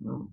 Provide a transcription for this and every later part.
Lower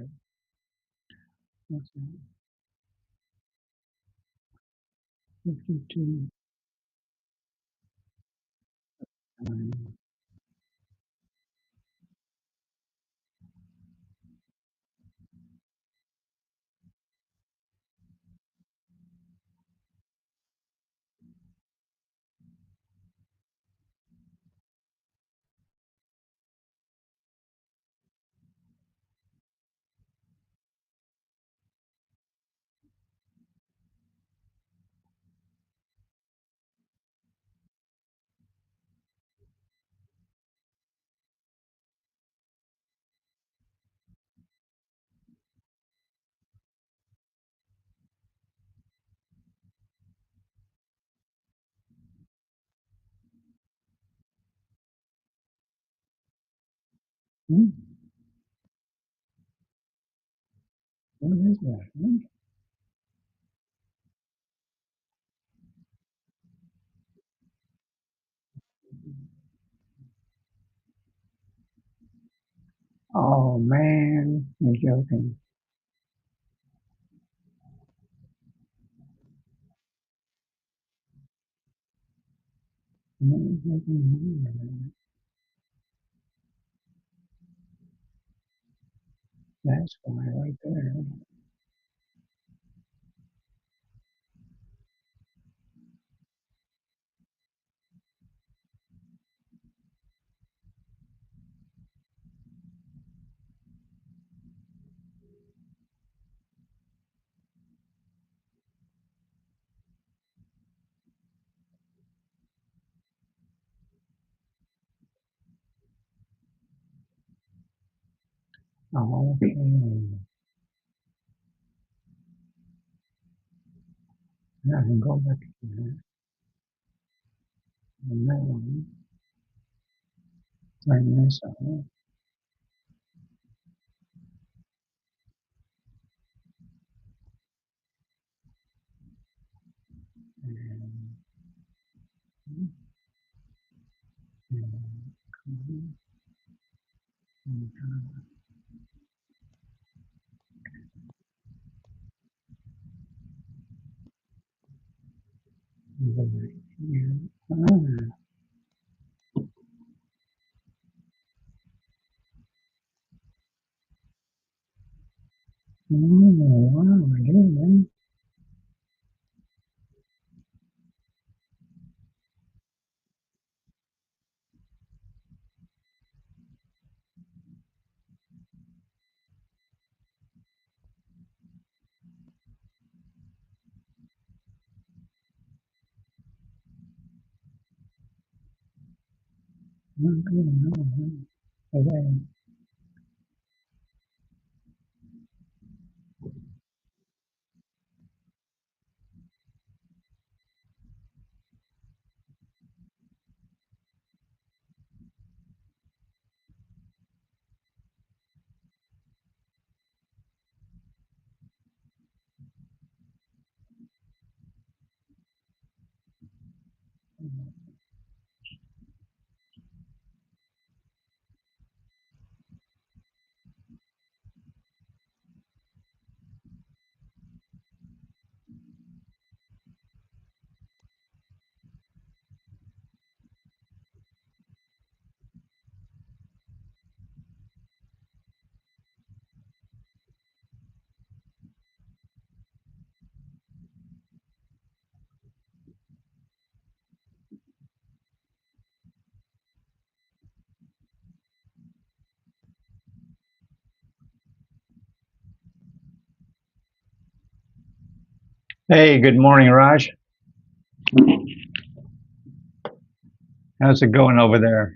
it. That's it. 52 times. Hmm, what is that? Hmm. Oh man, you're joking. You're joking. That's why right there. Okay. Now I can go back to that. And that one. Turn this on. And, and, and, go back here. Ah, oh, wow, I did, man. Not good, no. Okay. Hey, good morning, Raj. How's it going over there?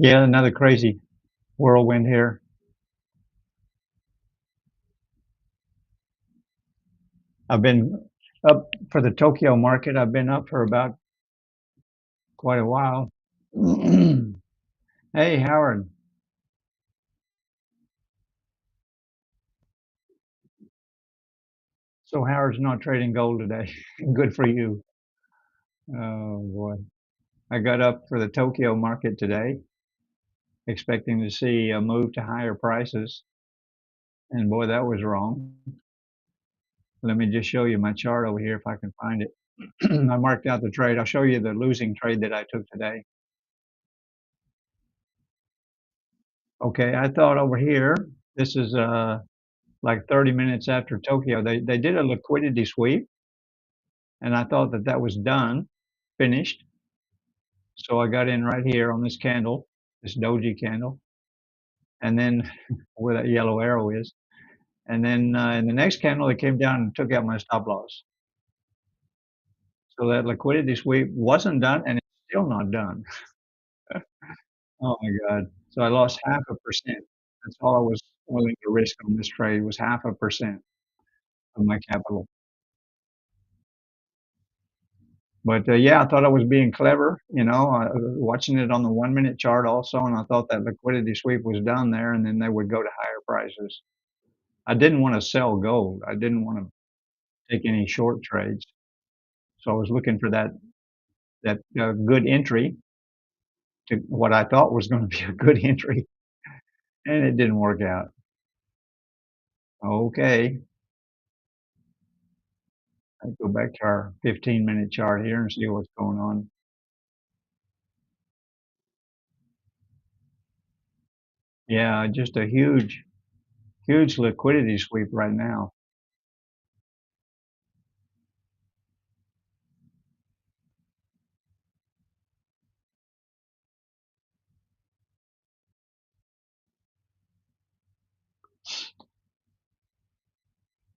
Yeah, another crazy whirlwind here. I've been up for the Tokyo market. I've been up for about quite a while. Hey, Howard. So Howard's not trading gold today. Good for you. Oh boy. I got up for the Tokyo market today, expecting to see a move to higher prices. And boy, that was wrong. Let me just show you my chart over here if I can find it. I marked out the trade. I'll show you the losing trade that I took today. Okay, I thought over here, this is like 30 minutes after Tokyo, they did a liquidity sweep, and I thought that that was done, finished. So I got in right here on this candle, this doji candle, and then where that yellow arrow is. And then in the next candle, it came down and took out my stop loss. So that liquidity sweep wasn't done, and it's still not done. Oh my God. So I lost 0.5%. That's all I was willing to risk on this trade was 0.5% of my capital. But yeah, I thought I was being clever, watching it on the 1 minute chart also, and I thought that liquidity sweep was done there, and then they would go to higher prices. I didn't want to sell gold. I didn't want to take any short trades, so I was looking for that good entry to what I thought was going to be a good entry, and it didn't work out. Okay, I go back to our 15-minute chart here and see what's going on. Yeah, just a huge, huge liquidity sweep right now.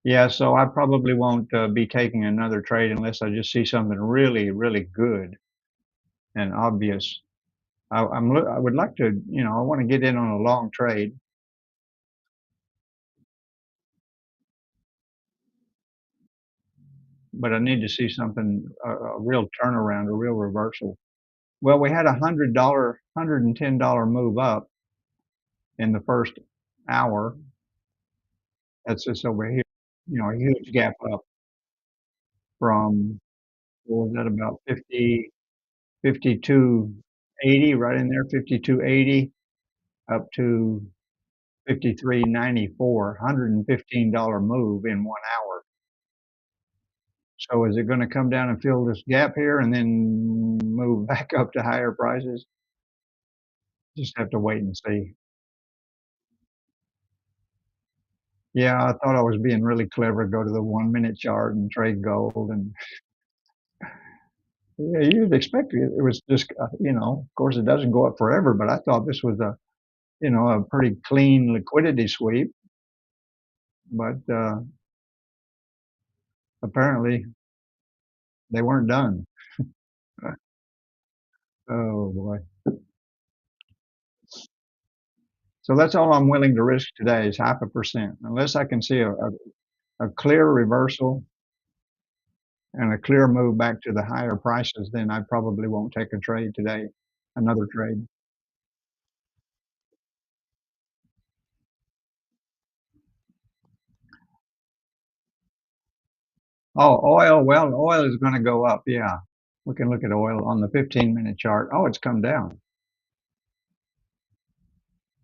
Yeah, so I probably won't be taking another trade unless I just see something really, really good and obvious. I would like to, I want to get in on a long trade, but I need to see something, a real turnaround, a real reversal. Well, we had $110 move up in the first hour. That's just over here, a huge gap up from, what was that, about 52.80, right in there, 52.80 up to 53.94, $115 move in 1 hour. So is it going to come down and fill this gap here and then move back up to higher prices? Just have to wait and see. Yeah, I thought I was being really clever, go to the 1 minute chart and trade gold. And yeah, you'd expect it was just, of course it doesn't go up forever, but I thought this was a pretty clean liquidity sweep. But apparently they weren't done. Oh boy. So that's all I'm willing to risk today is 0.5%. Unless I can see a clear reversal and a clear move back to the higher prices, then I probably won't take a trade today, another trade. Oh, oil, well, oil is going to go up. Yeah. We can look at oil on the 15-minute chart. Oh, it's come down.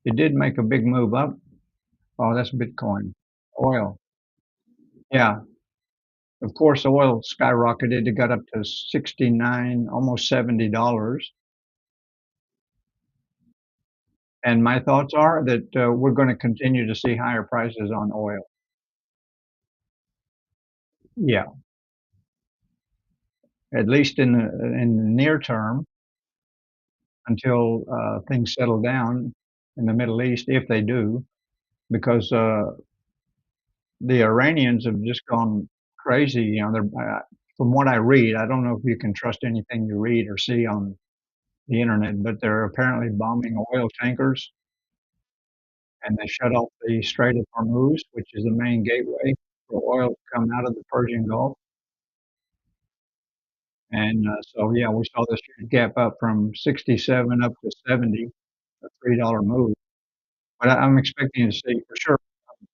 It did make a big move up. Oh, that's Bitcoin. Oil. Yeah. Of course, oil skyrocketed. It got up to 69, almost $70. And my thoughts are that we're going to continue to see higher prices on oil. Yeah, at least in the near term until things settle down in the Middle East, if they do, because the Iranians have just gone crazy. From what I read, I don't know if you can trust anything you read or see on the internet, but they're apparently bombing oil tankers, and they shut off the Strait of Hormuz, which is the main gateway for oil to come out of the Persian Gulf. And so, yeah, we saw this huge gap up from 67 up to 70, a $3 move. But I'm expecting to see for sure,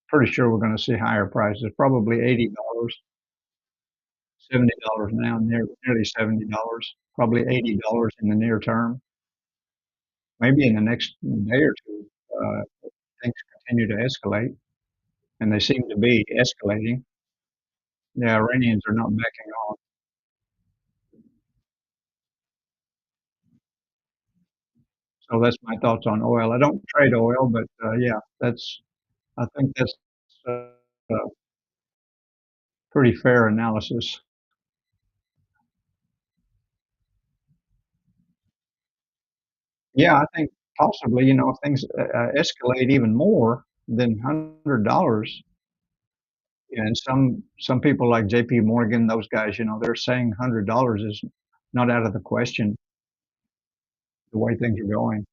pretty sure we're going to see higher prices, probably $80, $70 now, nearly $70, probably $80 in the near term. Maybe in the next day or two, things continue to escalate, and they seem to be escalating. The Iranians are not backing off. So that's my thoughts on oil. I don't trade oil, but yeah, I think that's a pretty fair analysis. Yeah, I think possibly, if things escalate even more than $100, and some people like JP Morgan, those guys, they're saying $100 is not out of the question the way things are going.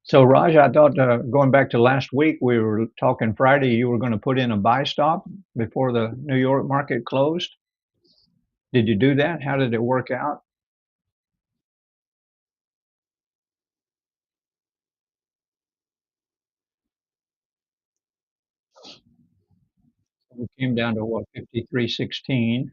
So Raj, I thought going back to last week, we were talking Friday, you were going to put in a buy stop before the New York market closed. Did you do that? How did it work out? We came down to what, 53.16.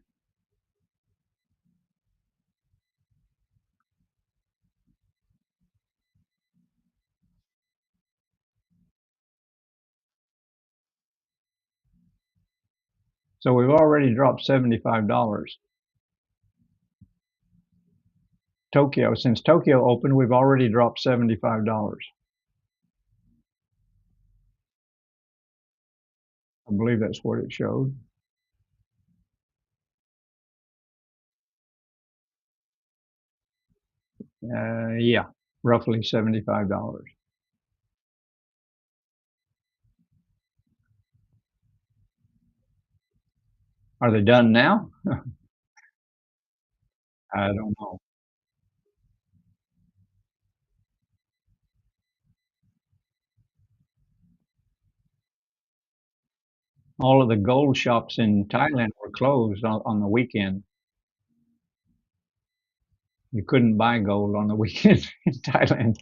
So we've already dropped $75. Tokyo, since Tokyo opened, we've already dropped $75. I believe that's what it showed. Yeah, roughly $75. Are they done now? I don't know. All of the gold shops in Thailand were closed on the weekend. You couldn't buy gold on the weekend in Thailand.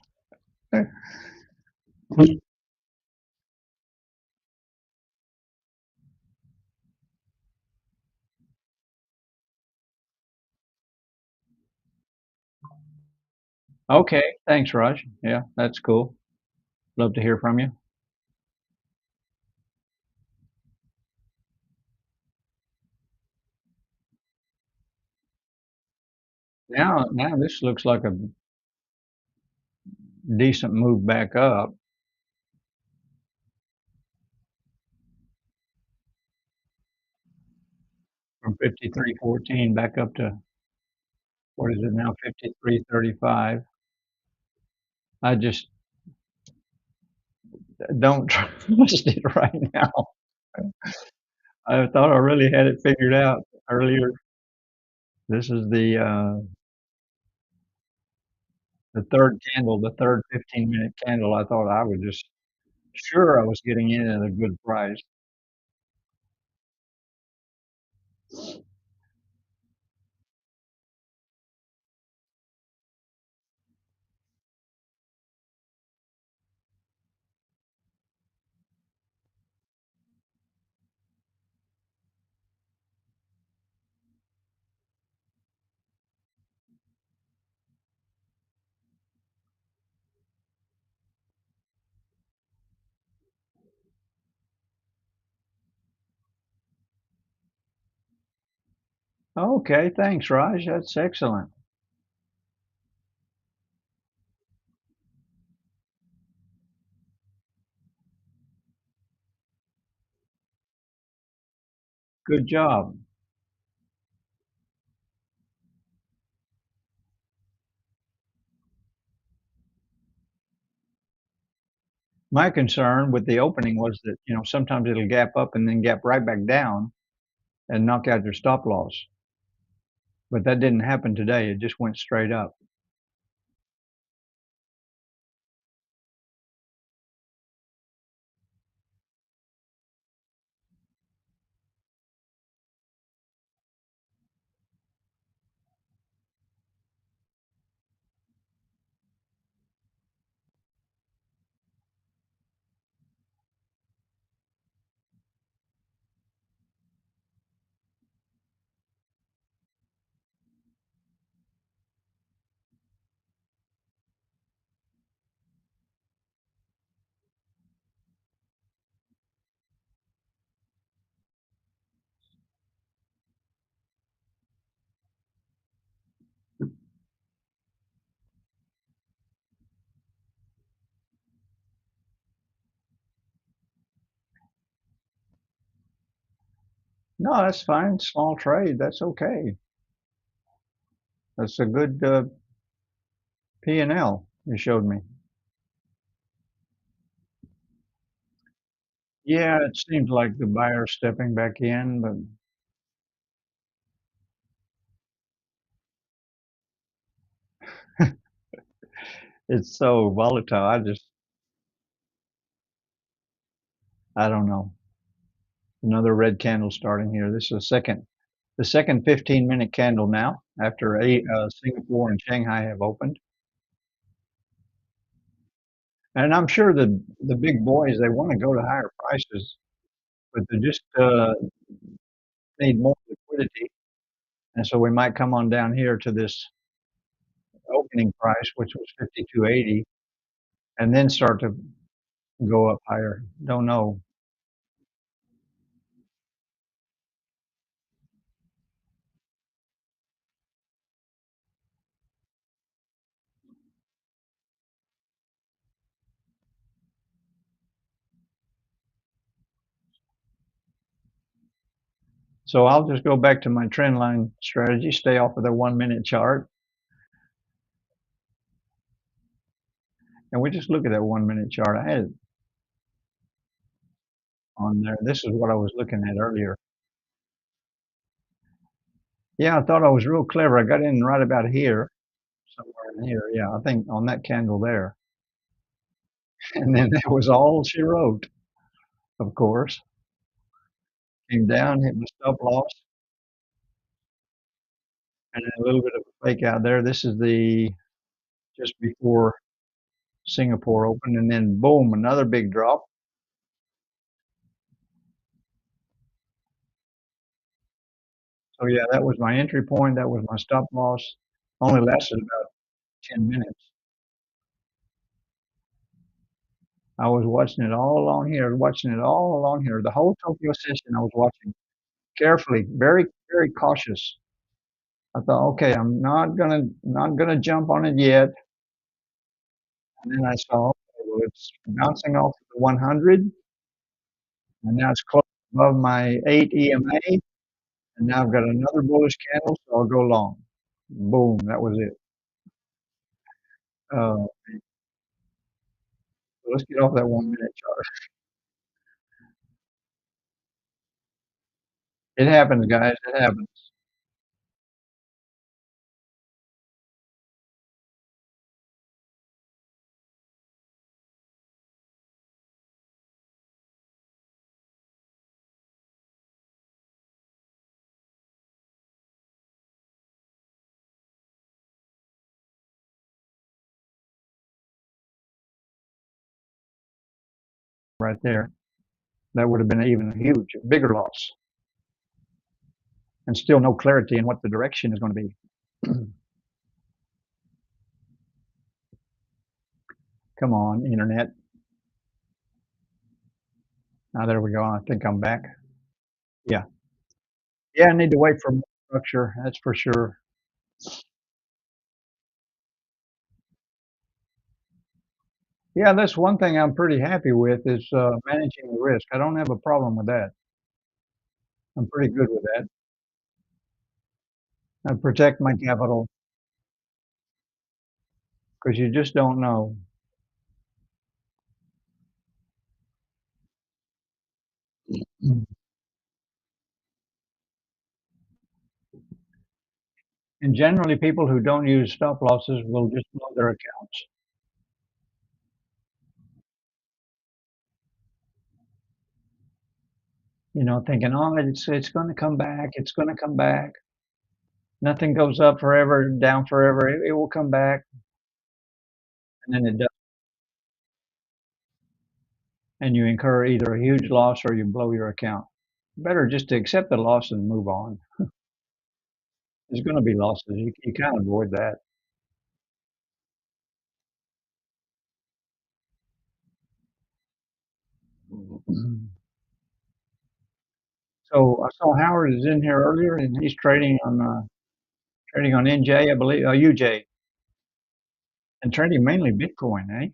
Okay, thanks, Raj. Yeah, that's cool. Love to hear from you. Now this looks like a decent move back up from 53.14 back up to, what is it now, 53.35. I just don't trust it right now. I thought I really had it figured out earlier. This is the third candle, the third 15-minute candle. I thought I was just sure I was getting in at a good price. Okay, thanks, Raj. That's excellent. Good job. My concern with the opening was that, sometimes it'll gap up and then gap right back down and knock out your stop loss. But that didn't happen today. It just went straight up. No, that's fine. Small trade. That's okay. That's a good P&L you showed me. Yeah, it seems like the buyer's stepping back in, but it's so volatile. I don't know. Another red candle starting here. This is the second 15-minute candle now after Singapore and Shanghai have opened. And I'm sure the big boys, they want to go to higher prices, but they just need more liquidity. And so we might come on down here to this opening price, which was 52.80, and then start to go up higher. Don't know. So I'll just go back to my trend line strategy, stay off of the 1 minute chart, and we just look at that 1 minute chart. I had it on there. This is what I was looking at earlier. Yeah, I thought I was real clever. I got in right about here, somewhere in here. Yeah, I think on that candle there. And then that was all she wrote, of course. Came down, hit my stop loss, and then a little bit of a fake out there. This is the just before Singapore opened, and then boom, another big drop. So yeah, that was my entry point. That was my stop loss. Only lasted about 10 minutes. I was watching it all along here, watching it all along here. The whole Tokyo session I was watching carefully, very, very cautious. I thought, okay, I'm not gonna jump on it yet. And then I saw, okay, well, it's bouncing off the 100, and now it's close above my 8 EMA, and now I've got another bullish candle, so I'll go long. Boom, that was it. Uh, so let's get off that 1 minute chart. It happens, guys. It happens. Right there. That would have been even a huge, bigger loss, and still no clarity in what the direction is going to be. Come on, internet. Now there we go. I think I'm back. Yeah. Yeah, I need to wait for more structure. That's for sure. Yeah, that's one thing I'm pretty happy with is managing the risk. I don't have a problem with that. I'm pretty good with that. I protect my capital because you just don't know. And generally, people who don't use stop losses will just blow their accounts, thinking, oh, it's going to come back. It's going to come back. Nothing goes up forever, down forever. It will come back, and then it does. And you incur either a huge loss or you blow your account. Better just to accept the loss and move on. There's going to be losses. You can't avoid that. So I saw Howard is in here earlier, and he's trading on NJ, I believe, UJ, and trading mainly Bitcoin, eh?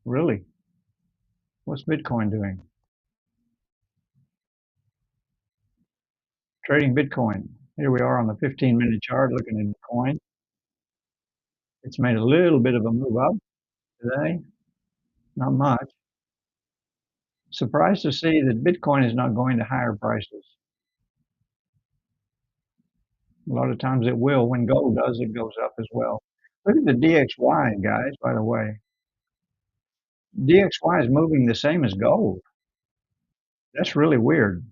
Really? What's Bitcoin doing? Trading Bitcoin. Here we are on the 15-minute chart looking at Bitcoin. It's made a little bit of a move up today, not much. Surprised to see that Bitcoin is not going to higher prices. A lot of times it will. When gold does, it goes up as well. Look at the DXY, guys, by the way. DXY is moving the same as gold. That's really weird.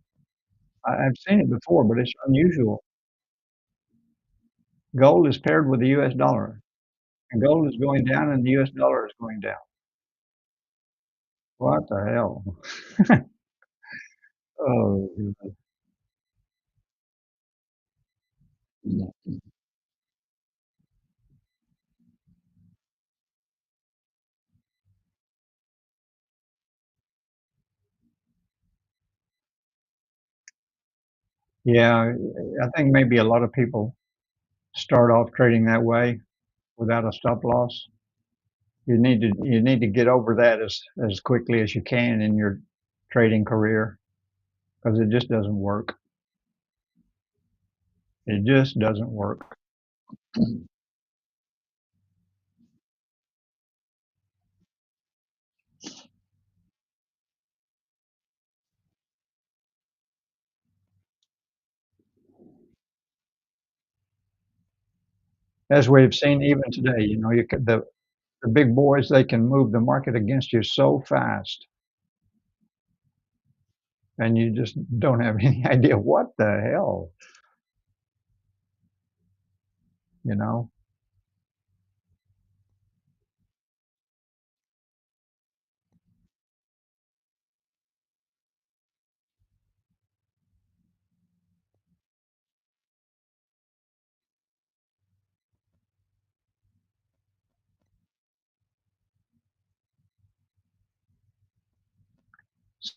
I've seen it before, but it's unusual. Gold is paired with the US dollar, and gold is going down and the US dollar is going down. What the hell? Oh, yeah. I think maybe a lot of people start off trading that way without a stop loss. You need to get over that as quickly as you can in your trading career because it just doesn't work. It just doesn't work. As we've seen even today, the big boys, they can move the market against you so fast, and you just don't have any idea what the hell, you know?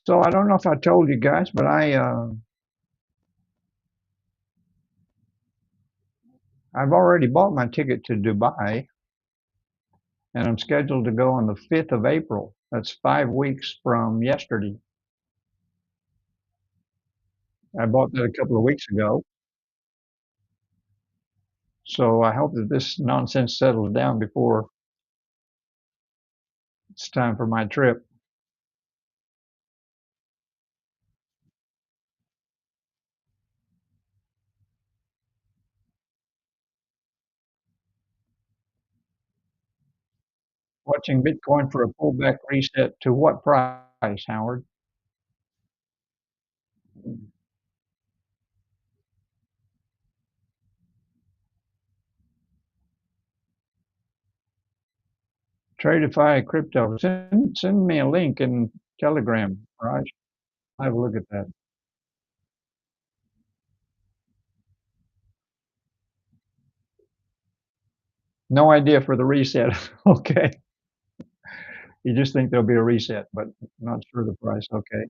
So I don't know if I told you guys, but I've already bought my ticket to Dubai, and I'm scheduled to go on the 5th of April. That's 5 weeks from yesterday. I bought that a couple of weeks ago. So I hope that this nonsense settles down before it's time for my trip. Watching Bitcoin for a pullback reset to what price, Howard? Tradify crypto. Send me a link in Telegram, Raj. I'll have a look at that. No idea for the reset. Okay. You just think there'll be a reset, but not sure the price. Okay.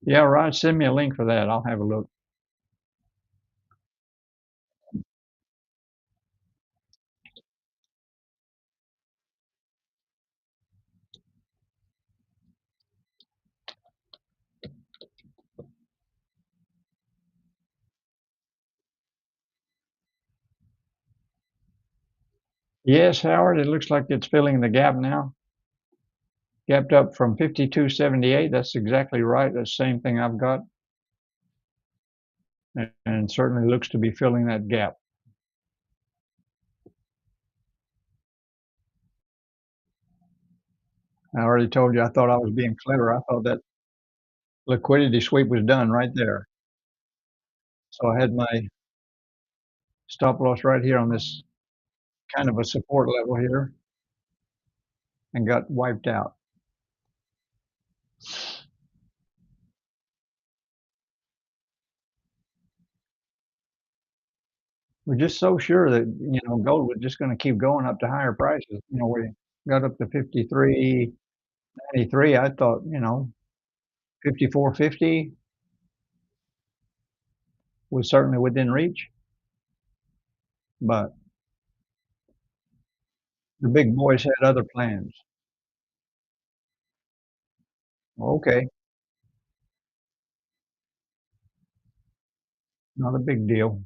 Yeah, Raj, send me a link for that. I'll have a look. Yes, Howard, it looks like it's filling the gap now. Gapped up from 52.78. That's exactly right. That's the same thing I've got. And certainly looks to be filling that gap. I already told you I thought I was being clever. I thought that liquidity sweep was done right there. So I had my stop loss right here on this kind of a support level here and got wiped out. We're just so sure that, gold was just going to keep going up to higher prices. We got up to 53.93. I thought, 54.50 was certainly within reach, but the big boys had other plans. Okay, not a big deal.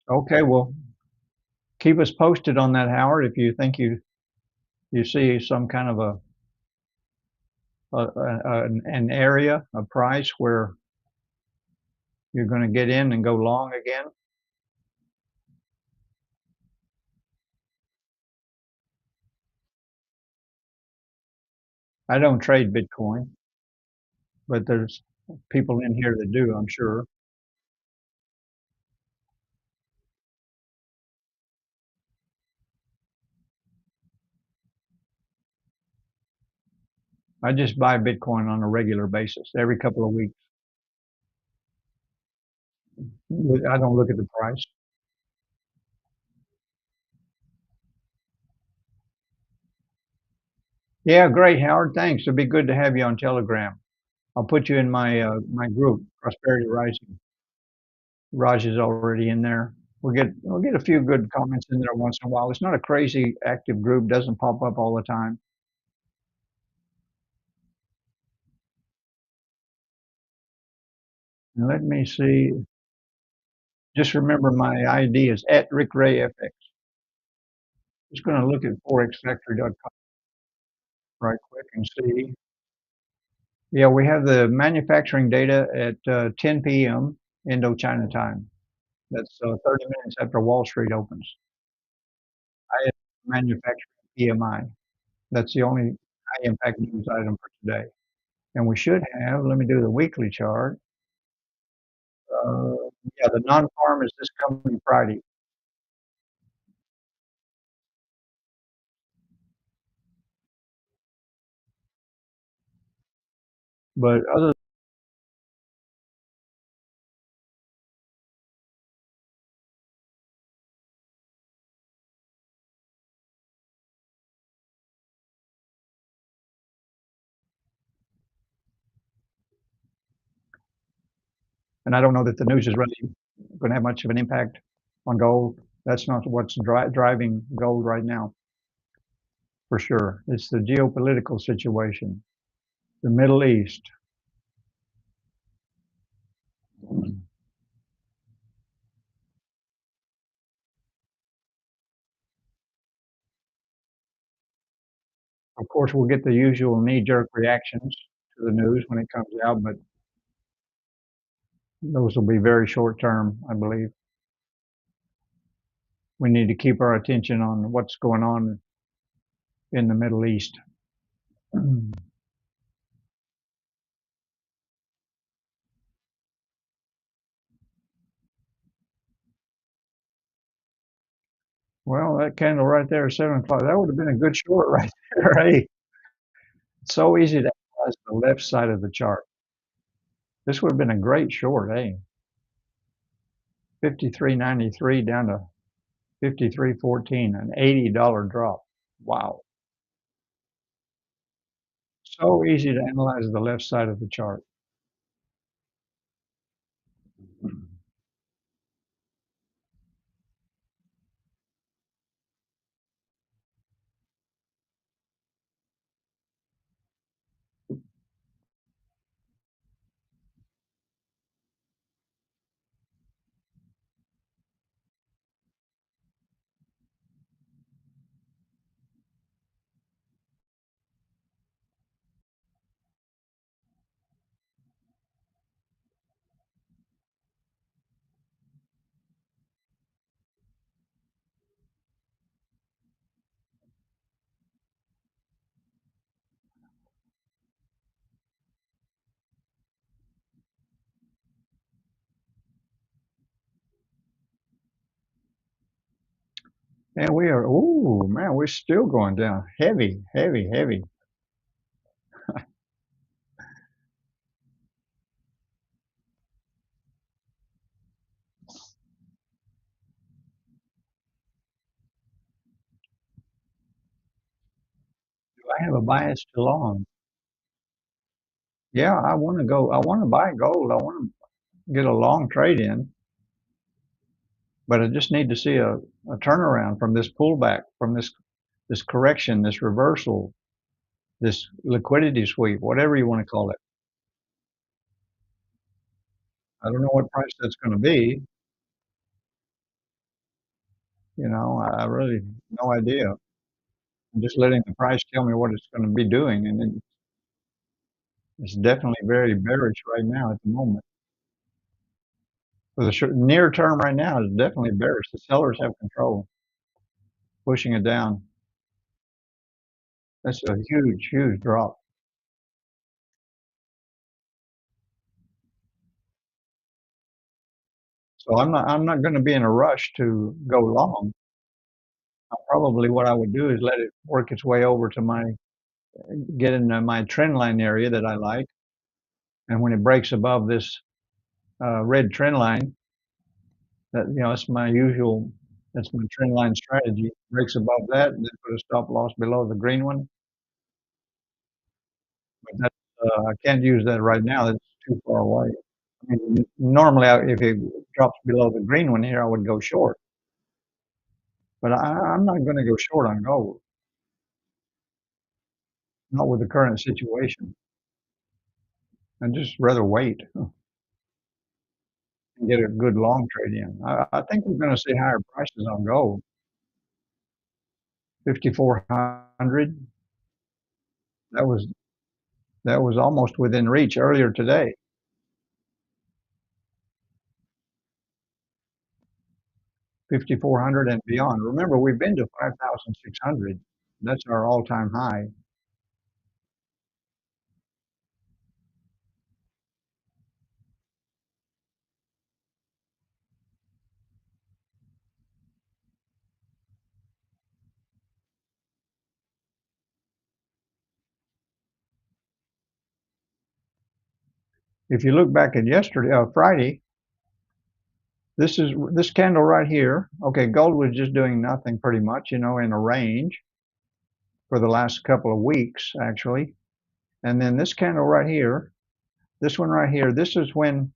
Okay, well, keep us posted on that, Howard. If you think you see some kind of an area, a price where you're going to get in and go long again. I don't trade Bitcoin, but there's people in here that do, I'm sure. I just buy Bitcoin on a regular basis, every couple of weeks. I don't look at the price. Yeah, great, Howard. Thanks. It'd be good to have you on Telegram. I'll put you in my group, Prosperity Rising. Raj is already in there. We'll get a few good comments in there once in a while. It's not a crazy active group, doesn't pop up all the time. And let me see. Just remember my ID is at Rick Ray FX. Just going to look at forexfactory.com right quick and see. Yeah, we have the manufacturing data at 10 p.m. Indochina time. That's 30 minutes after Wall Street opens. I have manufacturing PMI. That's the only high impact news item for today. And we should have, let me do the weekly chart. Uh, yeah, the non-farm is this coming Friday. But other, and I don't know that the news is really going to have much of an impact on gold. That's not what's driving gold right now, for sure. It's the geopolitical situation, the Middle East. Of course, we'll get the usual knee-jerk reactions to the news when it comes out, but those will be very short term, I believe. We need to keep our attention on what's going on in the Middle East. Well, that candle right there, 7 o'clock, that would have been a good short right there. Hey, it's so easy to analyze the left side of the chart. This would have been a great short, hey. 53.93 down to 53.14, an $80 drop. Wow. So easy to analyze the left side of the chart. And we are, ooh, man, we're still going down. Heavy, heavy, heavy. Do I have a bias to long? Yeah, I want to buy gold. I want to get a long trade in, but I just need to see a turnaround from this pullback, from this correction, this reversal, this liquidity sweep, whatever you want to call it. I don't know what price that's going to be. I really no idea. I'm just letting the price tell me what it's going to be doing, and it's definitely very bearish right now at the moment. For the near term right now is definitely bearish. The sellers have control, pushing it down. That's a huge, huge drop. So I'm not going to be in a rush to go long. Probably what I would do is let it work its way over to get into my trend line area that I like. And when it breaks above this red trend line, that's that's my trend line strategy. Breaks above that, and then put a stop loss below the green one. but I can't use that right now, it's too far away. I mean, normally, if it drops below the green one here, I would go short, but I'm not gonna go short on gold, not with the current situation. I'd just rather wait and get a good long trade in. I think we're gonna see higher prices on gold. 5,400, that was that was almost within reach earlier today. 5,400 and beyond. Remember, we've been to 5,600. That's our all-time high. If you look back at yesterday, Friday, this candle right here. Okay, gold was just doing nothing pretty much, in a range for the last couple of weeks, actually. And then this candle right here, this one right here, this is when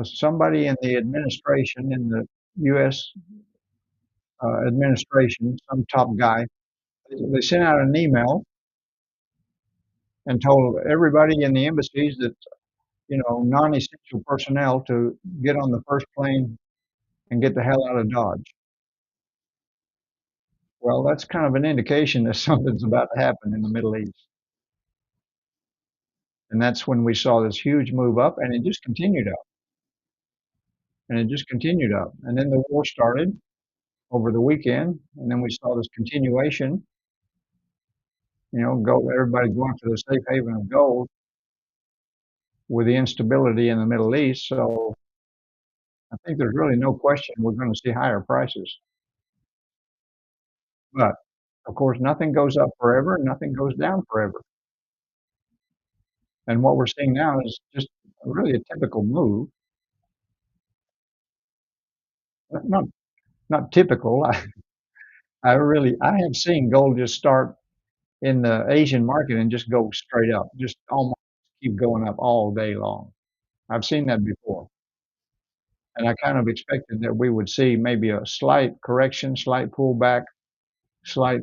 somebody in the administration, in the U.S. Administration, some top guy, they sent out an email and told everybody in the embassies that, non-essential personnel to get on the first plane and get the hell out of Dodge. Well, that's kind of an indication that something's about to happen in the Middle East. And that's when we saw this huge move up, and it just continued up, and it just continued up. And then the war started over the weekend, and then we saw this continuation, go everybody going for the safe haven of gold with the instability in the Middle East. So I think there's really no question we're going to see higher prices. But of course, nothing goes up forever, and nothing goes down forever. And what we're seeing now is just really a typical move. Not not typical. I have seen gold just start in the Asian market and just go straight up, just almost keep going up all day long. I've seen that before, and I kind of expected that we would see maybe a slight correction, slight pullback, slight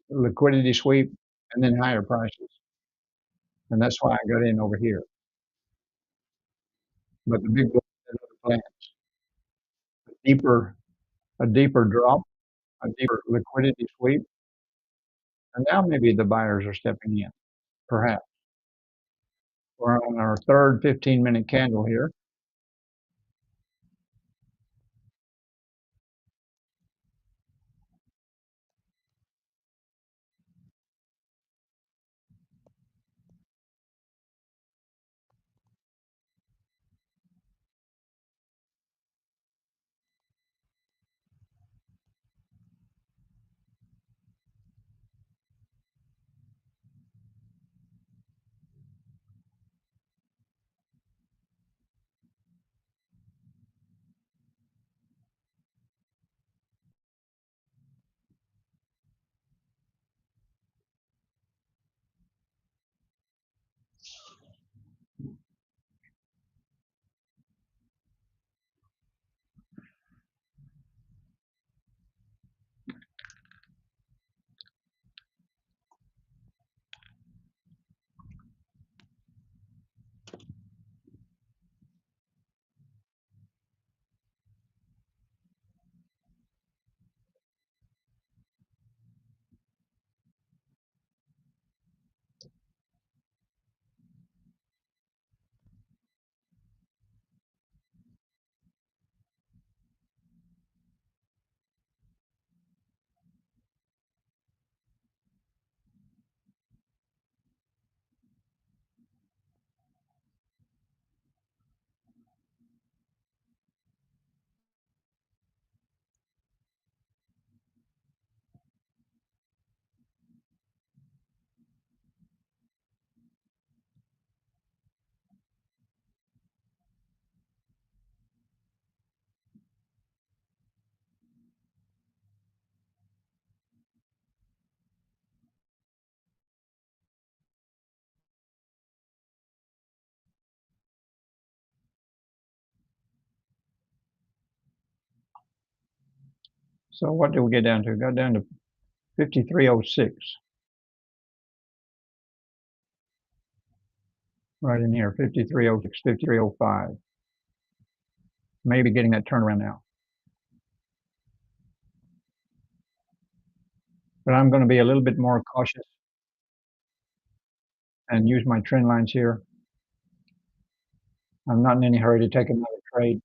liquidity sweep, and then higher prices. And that's why I got in over here. But the big boys had other plans. Deeper, a deeper drop, a deeper liquidity sweep, and now maybe the buyers are stepping in, perhaps. We're on our third 15-minute candle here. So what did we get down to? Got down to 5306 right in here. 5306, 5305. Maybe getting that turnaround now. But I'm going to be a little bit more cautious and use my trend lines here. I'm not in any hurry to take another trade.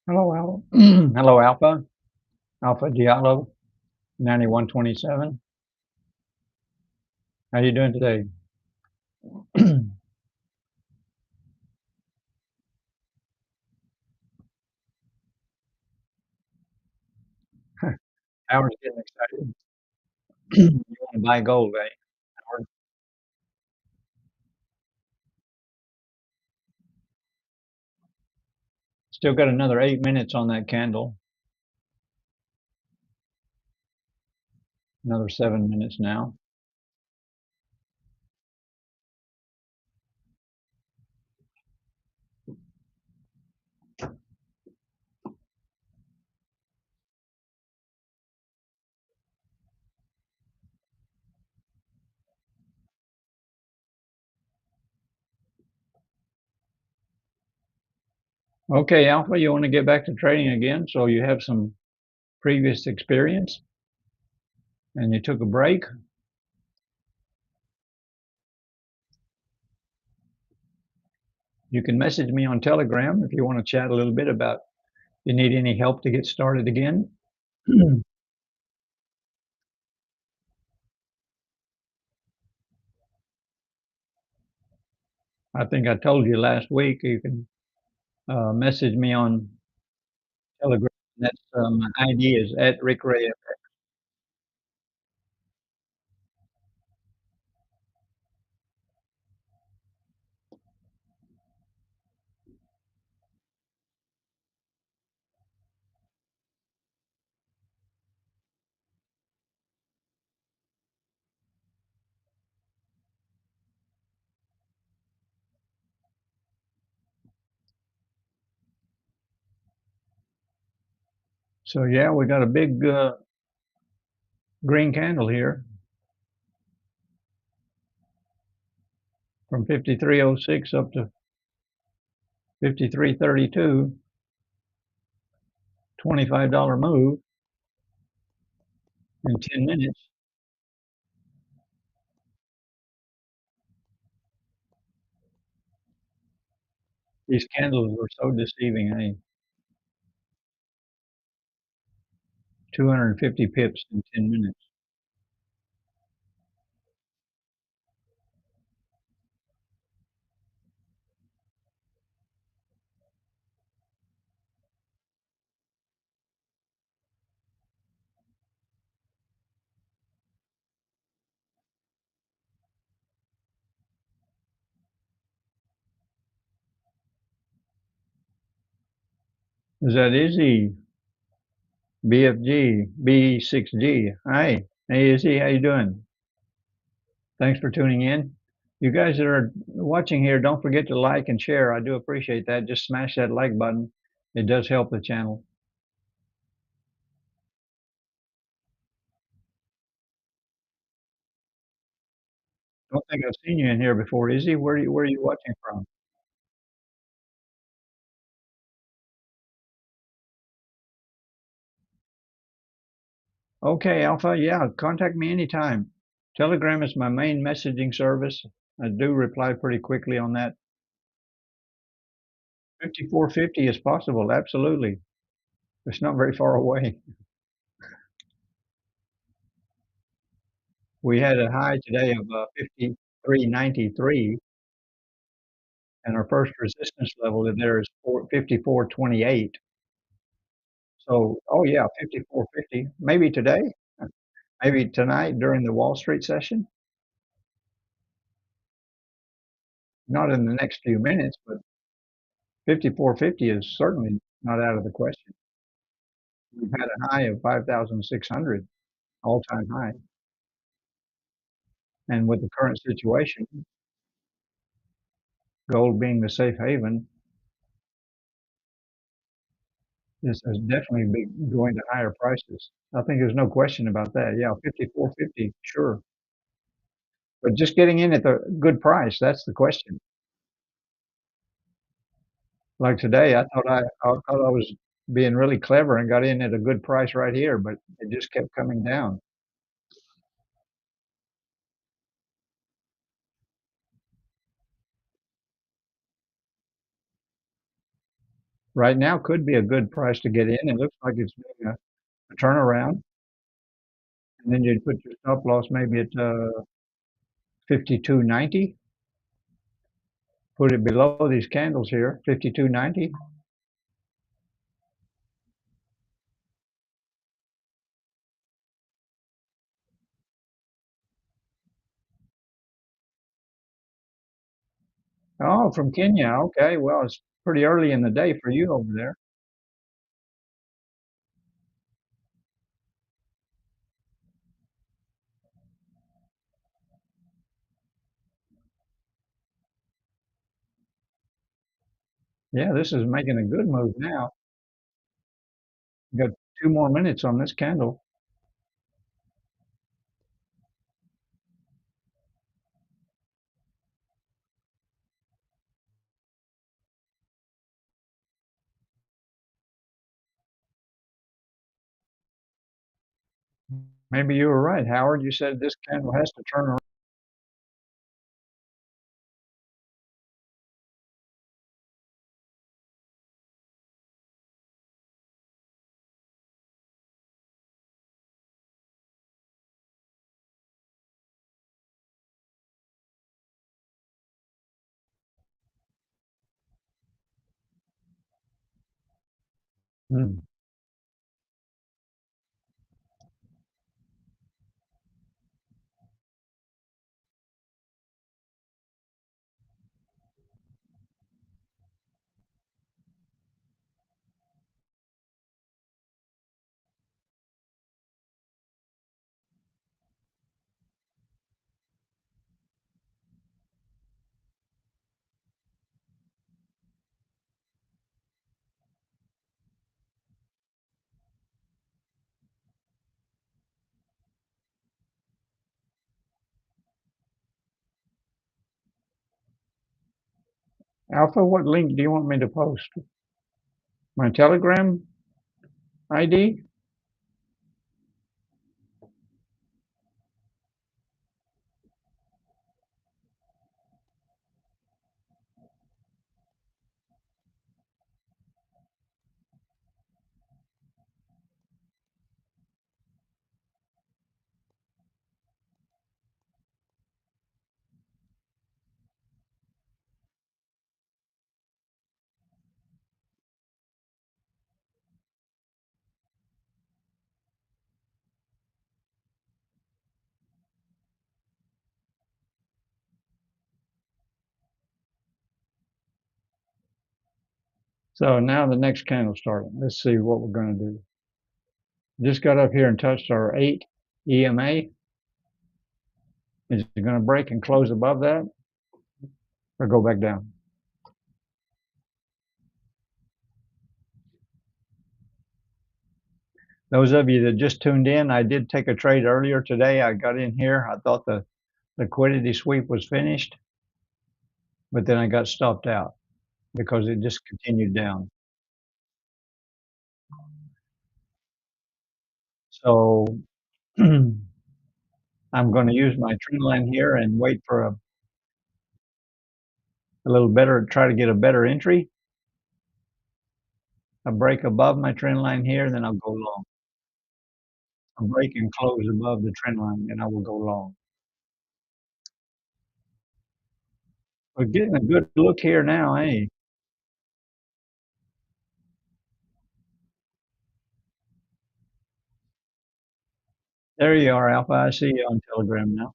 Hello, Al. Hello, Alpha. Alpha Diallo, 9127. How you doing today? Howard's getting excited. You want to buy gold, eh? Howard? Still got another 8 minutes on that candle. Another 7 minutes now. Okay, Alpha, you want to get back to trading again? So you have some previous experience and you took a break. You can message me on Telegram if you want to chat a little bit about you need any help to get started again. I think I told you last week you can message me on Telegram. That's my ID is at Rick Ray. So yeah, we got a big green candle here from 5306 up to 5332. $25 move in 10 minutes. These candles were so deceiving. 250 pips in 10 minutes. Is that Izzy? BFG, B6G. Hi. Hey, Izzy, how you doing? Thanks for tuning in. You guys that are watching here, don't forget to like and share. I do appreciate that. Just smash that like button. It does help the channel. Don't think I've seen you in here before, Izzy. Where are you watching from? Okay, Alpha. Yeah, contact me anytime. Telegram is my main messaging service. I do reply pretty quickly on that. 5450 is possible. Absolutely. It's not very far away. We had a high today of 5393, and our first resistance level in there is 54.28. So, oh yeah, 54.50. Maybe today, uh, maybe tonight during the Wall Street session. Not in the next few minutes, but 54.50 is certainly not out of the question. We've had a high of 5,600, all-time high, and with the current situation, gold being the safe haven, this has definitely been going to higher prices. I think there's no question about that. Yeah, 54.50, sure. But just getting in at the good price, that's the question. Like today, I thought I was being really clever and got in at a good price right here, but it just kept coming down. Right now could be a good price to get in. It looks like it's doing a turnaround, and then you'd put your stop loss maybe at 52.90. Put it below these candles here, 52.90. Oh, from Kenya. Okay, well, it's pretty early in the day for you over there. Yeah, this is making a good move now. Got 2 more minutes on this candle. Maybe you were right, Howard. You said this candle has to turn around. Hmm. Alpha, what link do you want me to post? My Telegram ID? So now the next candle starting. Let's see what we're going to do. Just got up here and touched our 8 EMA. Is it going to break and close above that or go back down? Those of you that just tuned in, I did take a trade earlier today. I got in here. I thought the liquidity sweep was finished, but then I got stopped out because it just continued down. So I'm going to use my trend line here and wait for a little better, try to get a better entry, a break above my trend line here, then I'll go long. A break and close above the trend line, and I will go long. We're getting a good look here now, eh? There you are, Alpha. I see you on Telegram now.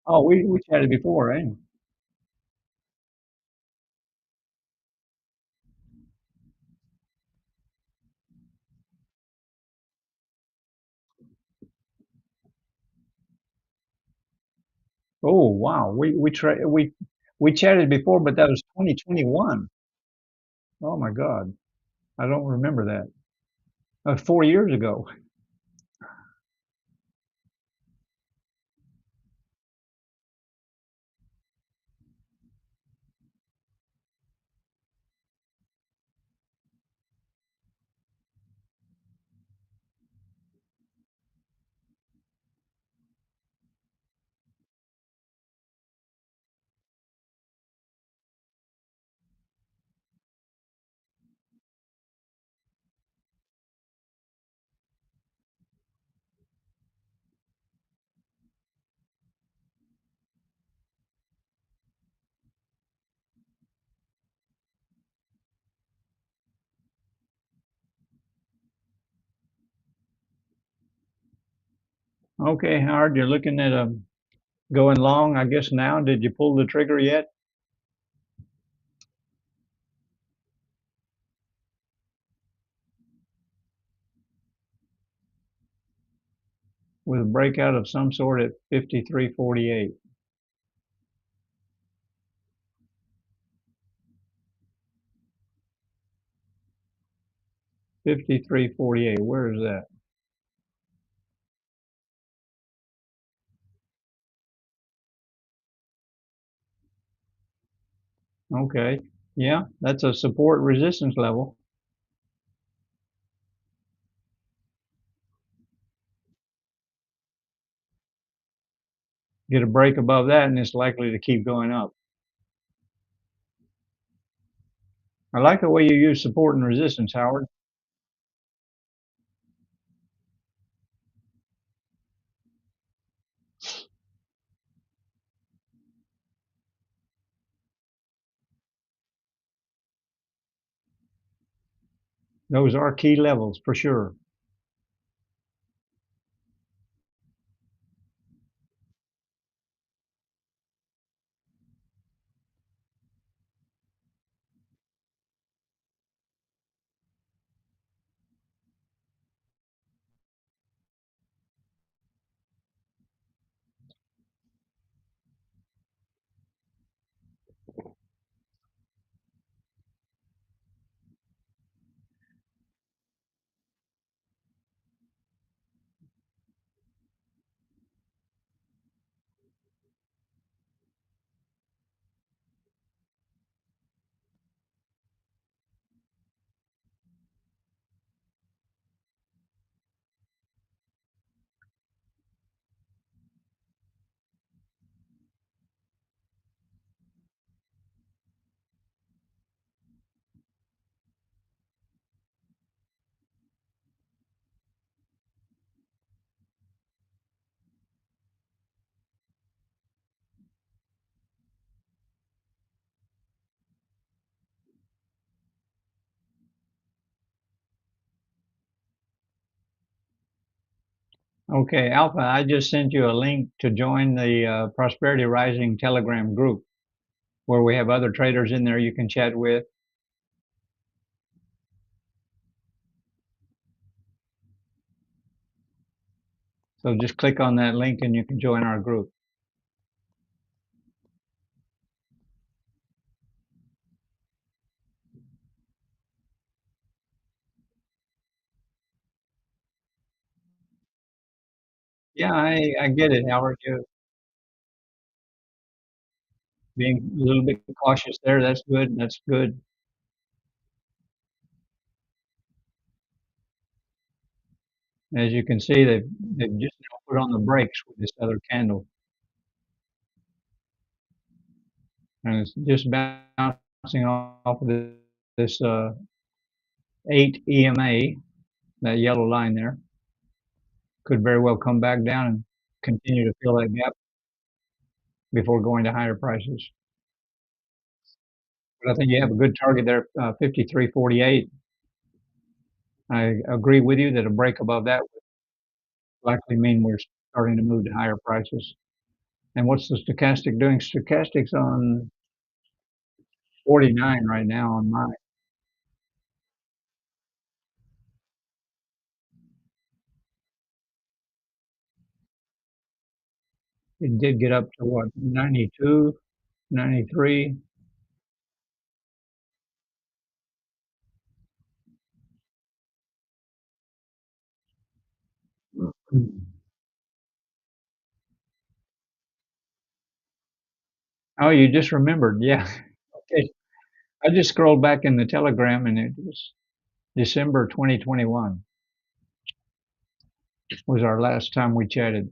Oh, we chatted before, eh? Oh, wow. We chatted before, but that was 2021. Oh my God. I don't remember that. 4 years ago. Okay, Howard, you're looking at going long, I guess now. Did you pull the trigger yet with a breakout of some sort at 53.48? 53.48. Where is that? Okay. Yeah, that's a support resistance level. Get a break above that and it's likely to keep going up. I like the way you use support and resistance, Howard. Those are key levels for sure. Okay, Alpha, I just sent you a link to join the Prosperity Rising Telegram group where we have other traders in there you can chat with. So just click on that link and you can join our group. Yeah, I get it, Howard. You being a little bit cautious there. That's good. That's good. As you can see, they've just now put on the brakes with this other candle, and it's just bouncing off of this 8 EMA. that yellow line there. Could very well come back down and continue to fill that gap before going to higher prices. But I think you have a good target there, 53.48. I agree with you that a break above that would likely mean we're starting to move to higher prices. And what's the stochastic doing? Stochastic's on 49 right now on mine. It did get up to what, 92, 93? Oh, you just remembered. Yeah. Okay. I just scrolled back in the Telegram and it was December 2021 was our last time we chatted.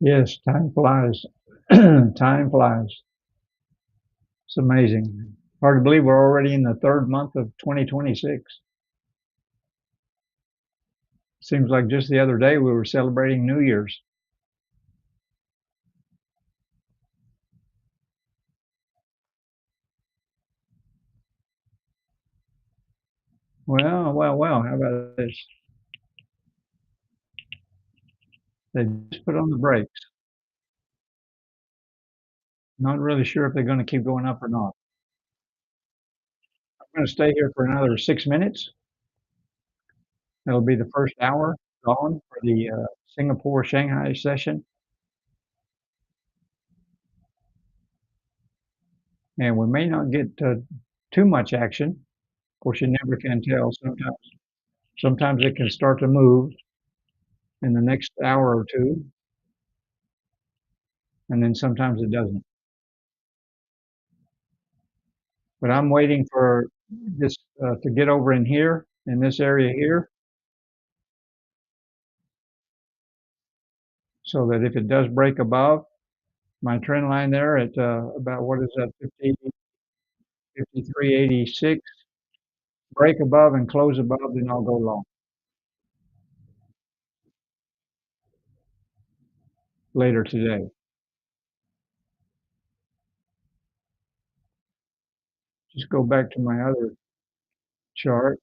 Yes, time flies. Time flies. It's amazing. Hard to believe we're already in the third month of 2026. Seems like just the other day we were celebrating New Year's. Well, well, well, how about this? They just put on the brakes. Not really sure if they're going to keep going up or not. I'm going to stay here for another 6 minutes. That'll be the first hour gone for the Singapore Shanghai session. And we may not get too much action. Of course, you never can tell. Sometimes it can start to move in the next hour or two, and then sometimes it doesn't. But I'm waiting for this to get over in here, in this area here, so that if it does break above my trend line there at about what is that, 50, 53.86, break above and close above, then I'll go long later today. Just go back to my other chart.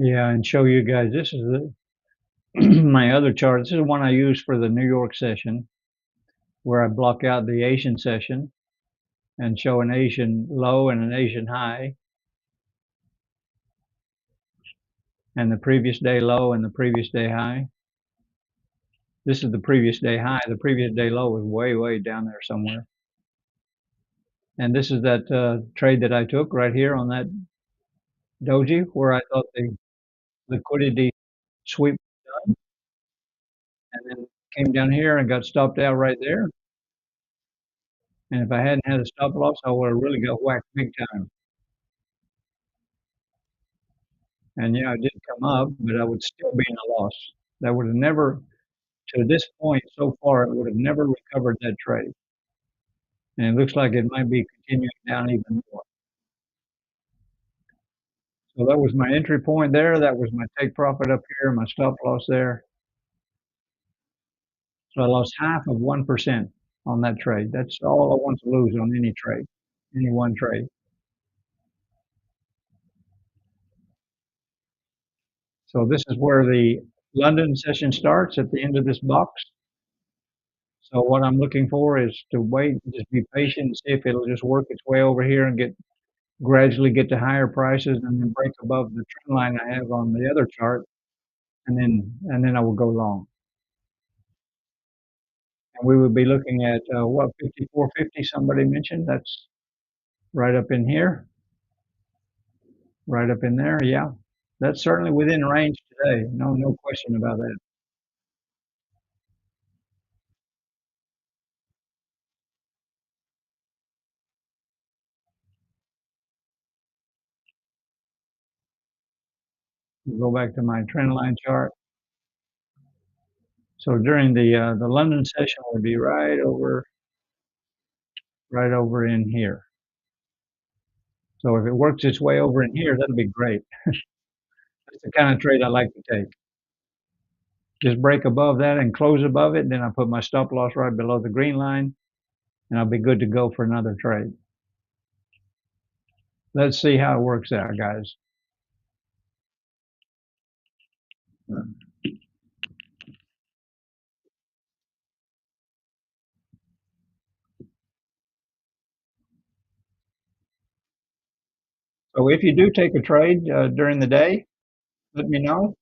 Yeah, and show you guys. This is the my other chart. This is one I use for the New York session, where I block out the Asian session and show an Asian low and an Asian high, and the previous day low and the previous day high. This is the previous day high. The previous day low was way, way down there somewhere. And this is that trade that I took right here on that doji, where I thought the liquidity sweep was done, and then came down here and got stopped out right there. And if I hadn't had a stop loss, I would have really got whacked big time. And yeah, it did come up, but I would still be in a loss. That would have never, to this point so far, it would have never recovered that trade. And it looks like it might be continuing down even more. So that was my entry point there. That was my take profit up here, my stop loss there. So I lost half of 1% on that trade. That's all I want to lose on any trade, any one trade. So this is where the London session starts at the end of this box. So what I'm looking for is to wait, just be patient, and see if it'll just work its way over here and gradually get to higher prices and then break above the trend line I have on the other chart, and then I will go long. And we would be looking at what 54.50 somebody mentioned. That's right up in here, right up in there. Yeah, that's certainly within range today. No question about that. We'll go back to my trend line chart. So during the London session would be right over in here. So if it works its way over in here, that'll be great. That's the kind of trade I like to take. Just break above that and close above it, then I put my stop loss right below the green line, and I'll be good to go for another trade. Let's see how it works out, guys. So if you do take a trade during the day, let me know.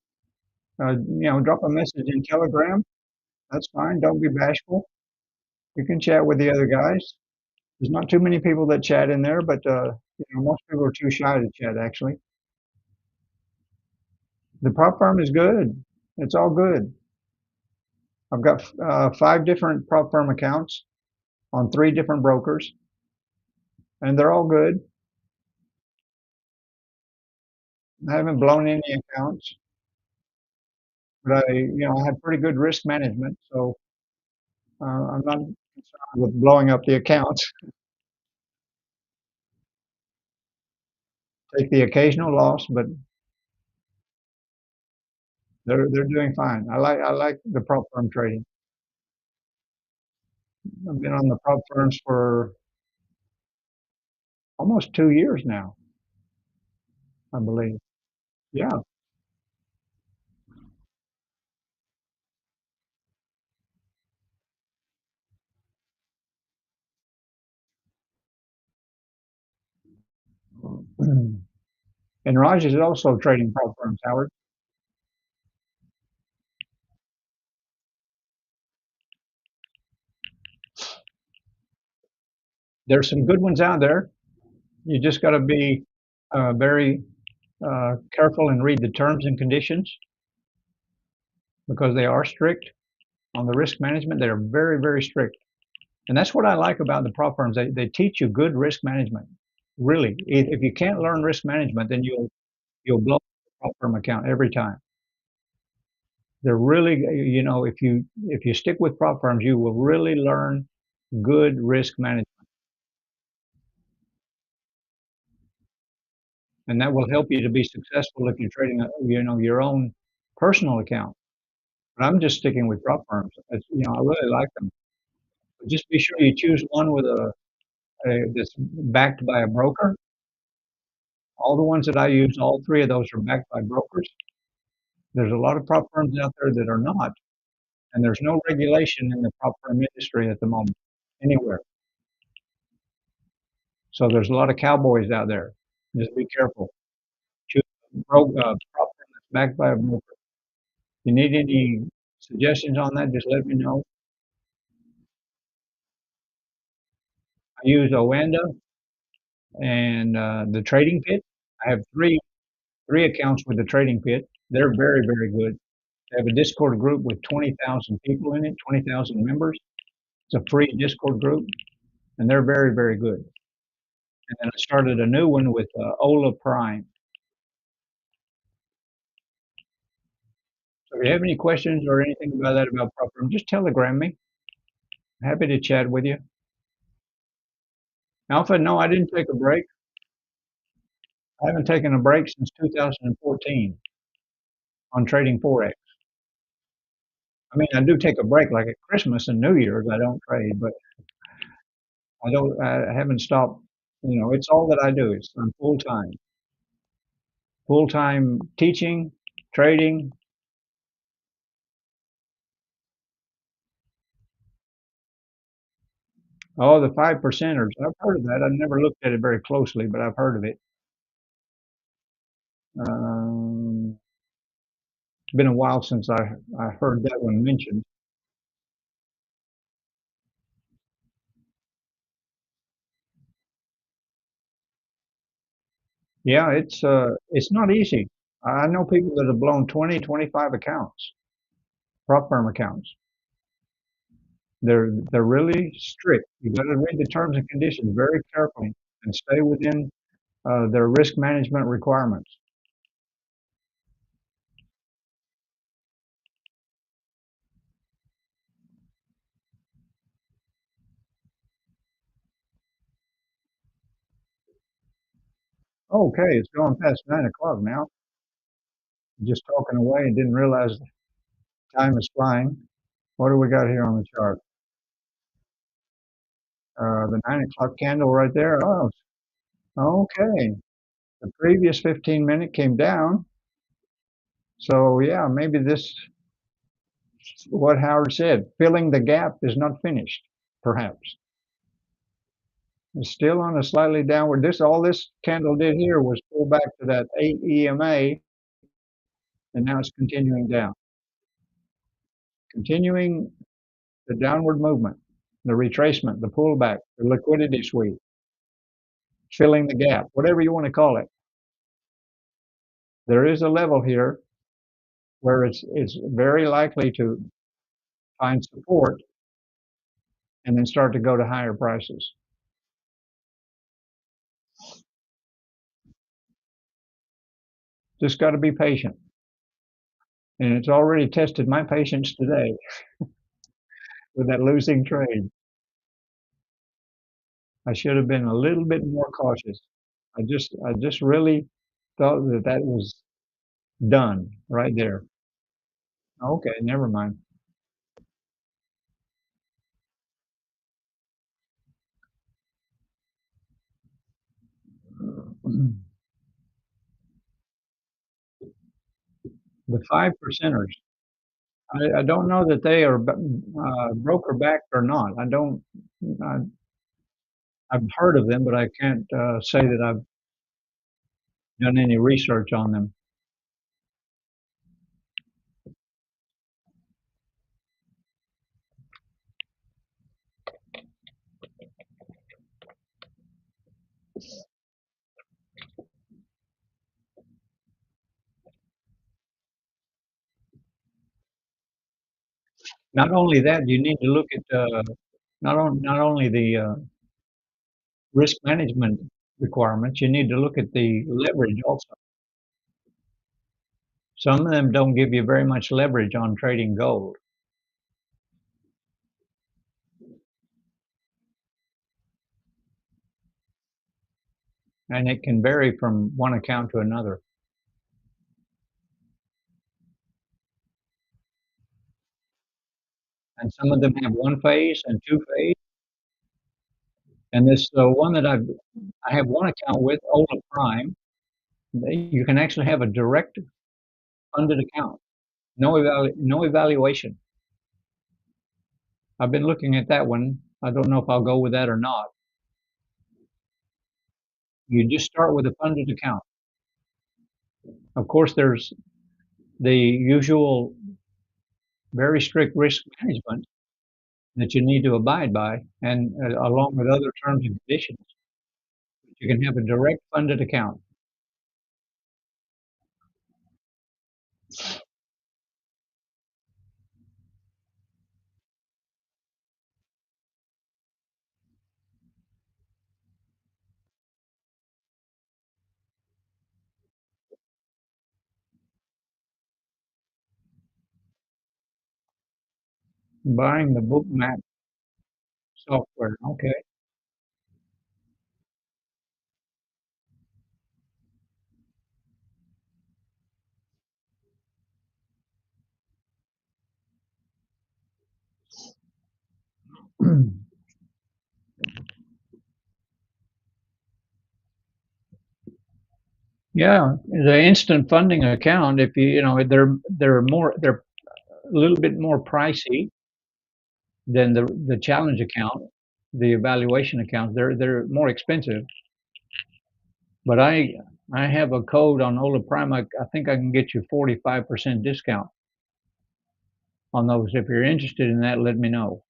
Drop a message in Telegram. That's fine. Don't be bashful. You can chat with the other guys. There's not too many people that chat in there, but most people are too shy to chat. Actually, the prop firm is good. It's all good. I've got 5 different prop firm accounts on 3 different brokers, and they're all good. I haven't blown any accounts, but I had pretty good risk management, so I'm not concerned with blowing up the accounts. Take the occasional loss, but they're doing fine. I like the prop firm trading. I've been on the prop firms for almost 2 years now, I believe. Yeah. And Raj is also trading prop firms, Howard. There's some good ones out there. You just got to be very careful and read the terms and conditions because they are strict on the risk management. They're very, very strict. And that's what I like about the prop firms. They teach you good risk management. Really, if you can't learn risk management, then you'll blow the prop firm account every time. They're really, if you stick with prop firms, you will really learn good risk management, and that will help you to be successful if you're trading, your own personal account. But I'm just sticking with prop firms. I really like them. But just be sure you choose one with that's backed by a broker. All the ones that I use, all 3 of those are backed by brokers. There's a lot of prop firms out there that are not, and there's no regulation in the prop firm industry at the moment anywhere. So there's a lot of cowboys out there. Just be careful. Choose a prop firm that's backed by a broker. If you need any suggestions on that, just let me know. I use Oanda and the Trading Pit. I have three accounts with the Trading Pit. They're very, very good. They have a Discord group with 20,000 people in it, 20,000 members. It's a free Discord group, and they're very, very good. And then I started a new one with Ola Prime. So if you have any questions or anything about that about prop firm, just telegram me. Happy to chat with you. Alpha, no, I didn't take a break. I haven't taken a break since 2014 on trading forex. I mean, I do take a break like at Christmas and New Year's. I don't trade, but I don't. I haven't stopped. You know, it's all that I do. I'm full time teaching, trading. Oh, the 5%ers. I've heard of that. I've never looked at it very closely, but I've heard of it. It's been a while since I heard that one mentioned. Yeah, it's not easy. I know people that have blown 20, 25 accounts, prop firm accounts. They're really strict. You got to read the terms and conditions very carefully and stay within their risk management requirements. Okay, it's going past 9 o'clock now. Just talking away and didn't realize the time is flying. What do we got here on the chart? The 9 o'clock candle right there. Oh, okay. The previous 15-minute came down. So yeah, maybe this, what Howard said, filling the gap is not finished, perhaps. It's still on a slightly downward. All this candle did here was pull back to that 8 EMA, and now it's continuing down. Continuing the downward movement, the retracement, the pullback, the liquidity sweep, filling the gap, whatever you want to call it. There is a level here where it's very likely to find support and then start to go to higher prices. Just got to be patient. And it's already tested my patience today with that losing trade. I should have been a little bit more cautious. I just really thought that that was done right there. Okay, never mind. The 5%ers. I don't know that they are broker backed or not. I, I've heard of them, but I can't say that I've done any research on them. Not only that, you need to look at not only the risk management requirements, you need to look at the leverage also. Some of them don't give you very much leverage on trading gold. And it can vary from one account to another. And some of them have one phase and two phase. And this one that I have one account with, Ola Prime, you can actually have a direct funded account, no evaluation. I've been looking at that one. I don't know if I'll go with that or not. You just start with a funded account. Of course, there's the usual very strict risk management that you need to abide by, and along with other terms and conditions, you can have a direct funded account. Buying the book map software. Okay. Yeah, the instant funding account, if they're a little bit more pricey than the challenge account, the evaluation account. They're more expensive. But I have a code on Ola Prime. I think I can get you 45% discount on those. If you're interested in that, let me know.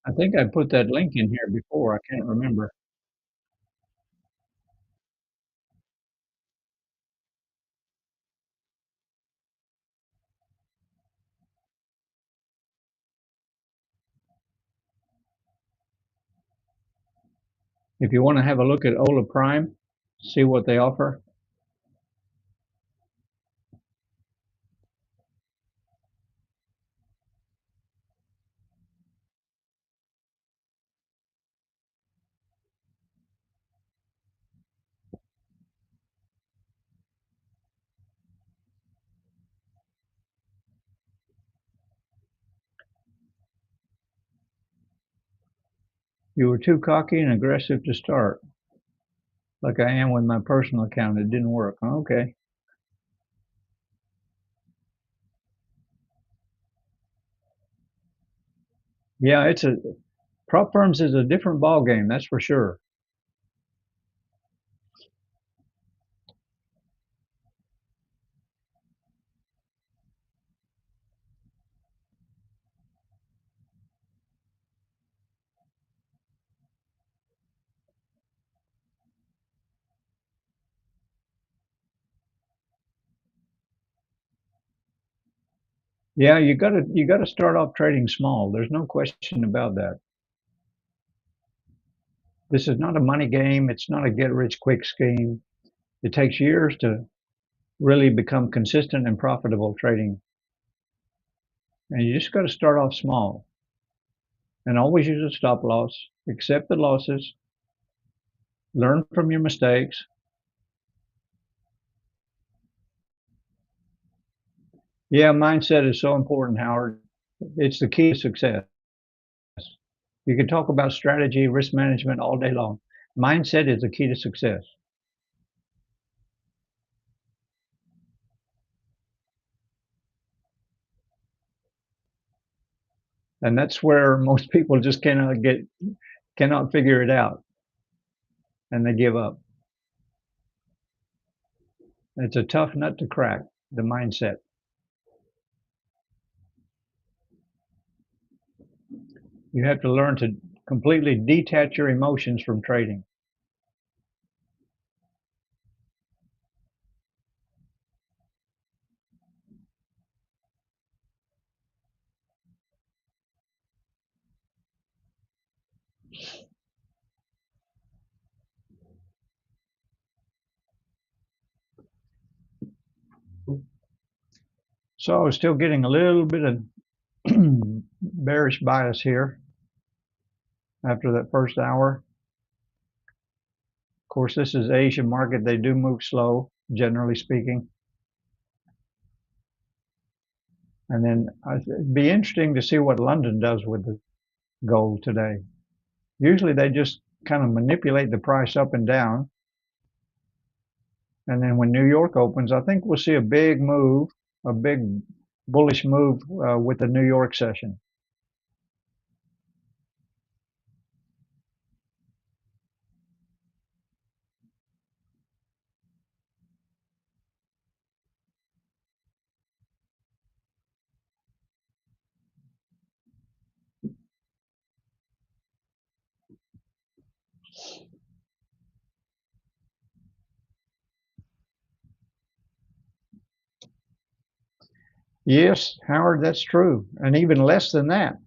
I think I put that link in here before. I can't remember. If you want to have a look at Ola Prime, see what they offer. You were too cocky and aggressive to start, like I am with my personal account. It didn't work. Okay. Yeah, it's a prop firms is a different ball game. That's for sure. Yeah, you gotta start off trading small. There's no question about that. This is not a money game. It's not a get rich quick scheme. It takes years to really become consistent and profitable trading. And you just got to start off small and always use a stop loss, accept the losses, learn from your mistakes. Yeah, mindset is so important, Howard. It's the key to success. You can talk about strategy, risk management all day long. Mindset is the key to success. And that's where most people just cannot figure it out and they give up. It's a tough nut to crack, the mindset. You have to learn to completely detach your emotions from trading. So I was still getting a little bit of bearish bias here after that first hour. Of course, this is Asian market. They do move slow, generally speaking. And then it'd be interesting to see what London does with the gold today. Usually they just kind of manipulate the price up and down. And then when New York opens, I think we'll see a big move, a big bullish move with the New York session. Yes, Howard, that's true. And even less than that.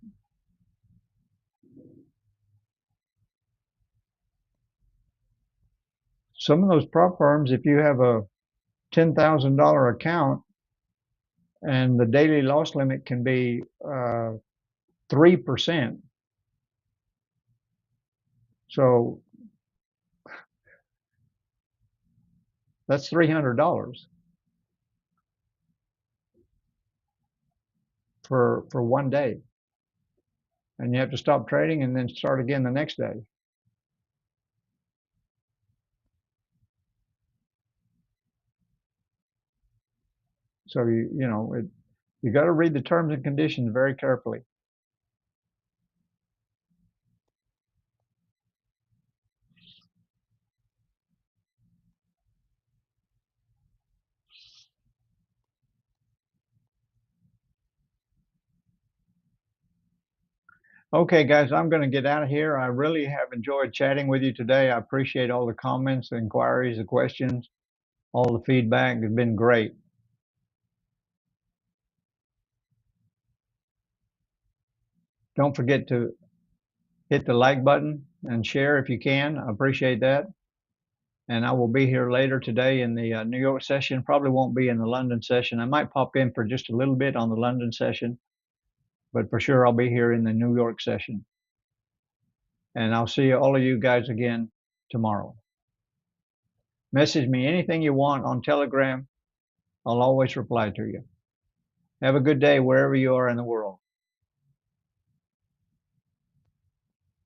Some of those prop firms, if you have a $10,000 account and the daily loss limit can be 3%. So that's $300 for one day. And you have to stop trading and then start again the next day. So you got to read the terms and conditions very carefully. Okay, guys, I'm going to get out of here. I really have enjoyed chatting with you today. I appreciate all the comments, the inquiries, the questions, all the feedback. It's been great. Don't forget to hit the like button and share if you can. I appreciate that. And I will be here later today in the New York session. Probably won't be in the London session. I might pop in for just a little bit on the London session, but for sure I'll be here in the New York session. And I'll see all of you guys again tomorrow. Message me anything you want on Telegram. I'll always reply to you. Have a good day wherever you are in the world.